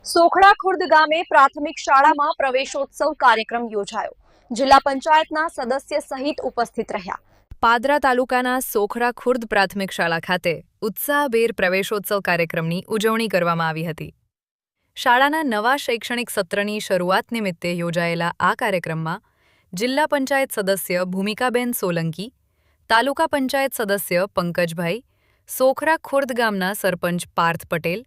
સોખડા ખુર્દ ગામે પ્રાથમિક શાળામાં પ્રવેશોત્સવ કાર્યક્રમ યોજાયો. જિલ્લા પંચાયતના સદસ્ય સહિત ઉપસ્થિત રહ્યા. પાદરા તાલુકાના સોખડા ખુર્દ પ્રાથમિક શાળા ખાતે ઉત્સાહભેર પ્રવેશોત્સવ કાર્યક્રમની ઉજવણી કરવામાં આવી હતી. શાળાના નવા શૈક્ષણિક સત્રની શરૂઆત નિમિત્તે યોજાયેલા આ કાર્યક્રમમાં જિલ્લા પંચાયત સદસ્ય ભૂમિકાબેન સોલંકી, તાલુકા પંચાયત સદસ્ય પંકજભાઈ, સોખડા ખુર્દ ગામના સરપંચ પાર્થ પટેલ,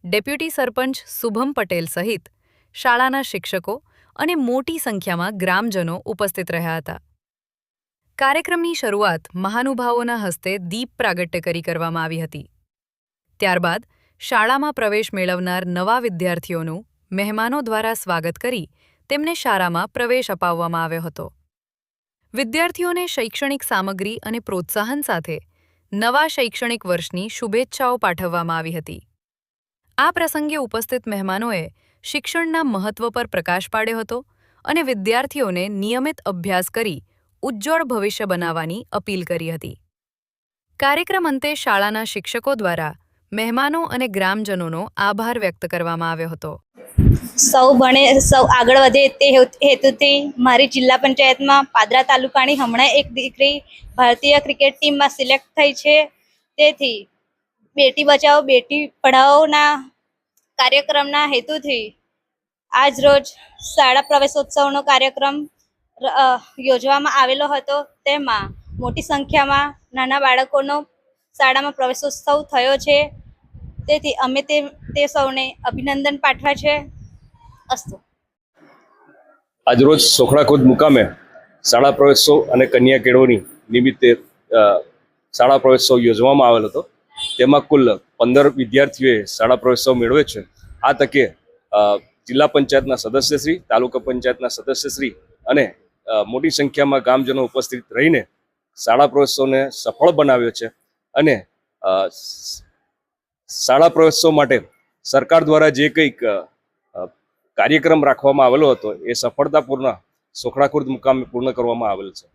ડેપ્યુટી સરપંચ શુભમ પટેલ સહિત શાળાના શિક્ષકો અને મોટી સંખ્યામાં ગ્રામજનો ઉપસ્થિત રહ્યા હતા. કાર્યક્રમની શરૂઆત મહાનુભાવોના હસ્તે દીપ પ્રાગટ્ય કરી કરવામાં આવી હતી. ત્યારબાદ શાળામાં પ્રવેશ મેળવનાર નવા વિદ્યાર્થીઓનું મહેમાનો દ્વારા સ્વાગત કરી તેમને શાળામાં પ્રવેશ અપાવવામાં આવ્યો હતો. વિદ્યાર્થીઓને શૈક્ષણિક સામગ્રી અને પ્રોત્સાહન સાથે નવા શૈક્ષણિક વર્ષની શુભેચ્છાઓ પાઠવવામાં આવી હતી. આ પ્રસંગે ઉપસ્થિત મહેમાનોએ શિક્ષણના મહત્વ પર પ્રકાશ પાડ્યો હતો અને વિદ્યાર્થીઓને નિયમિત અભ્યાસ કરી ઉજ્જવળ ભવિષ્ય બનાવવાની અપીલ કરી હતી. કાર્યક્રમ અંતે શાળાના શિક્ષકો દ્વારા મહેમાનો અને ગ્રામજનોનો આભાર વ્યક્ત કરવામાં આવ્યો હતો. સૌ આગળ વધે તે હેતુથી મારી જિલ્લા પંચાયતમાં પાદરા તાલુકાની હમણાં એક દીકરી ભારતીય ક્રિકેટ ટીમમાં સિલેક્ટ થઈ છે. તેથી બેટી બચાવો બેટી પઢાઓના કાર્યક્રમના હેતુથી આજ રોજ શાળા પ્રવેશોત્સવનો કાર્યક્રમ યોજવામાં આવેલો હતો. તેમાં મોટી સંખ્યામાં નાના બાળકોનો શાળામાં પ્રવેશોત્સવ થયો છે. તેથી અમે તે સૌને અભિનંદન પાઠવ્યા છે. અસ્તુ. આજરોજ સોખડા ખુર્દ મુકામે શાળા પ્રવેશોત્સવ અને કન્યા કેળવણી નિમિત્તે શાળા પ્રવેશોત્સવ યોજવામાં આવેલ હતો. તેમાં કુલ 15 વિદ્યાર્થીઓએ શાળા પ્રવેશોત્સવ મેળવે છે. આ તકે જિલ્લા પંચાયતના સદસ્યશ્રી, તાલુકા પંચાયતના સદસ્યશ્રી અને મોટી સંખ્યામાં ગામજનો ઉપસ્થિત રહીને શાળા પ્રવેશોત્સવને સફળ બનાવ્યો છે. અને શાળા પ્રવેશોત્સવ માટે સરકાર દ્વારા જે કંઈક કાર્યક્રમ રાખવામાં આવેલો હતો એ સફળતાપૂર્ણ સોખડા ખુર્દ મુકામે પૂર્ણ કરવામાં આવેલ છે.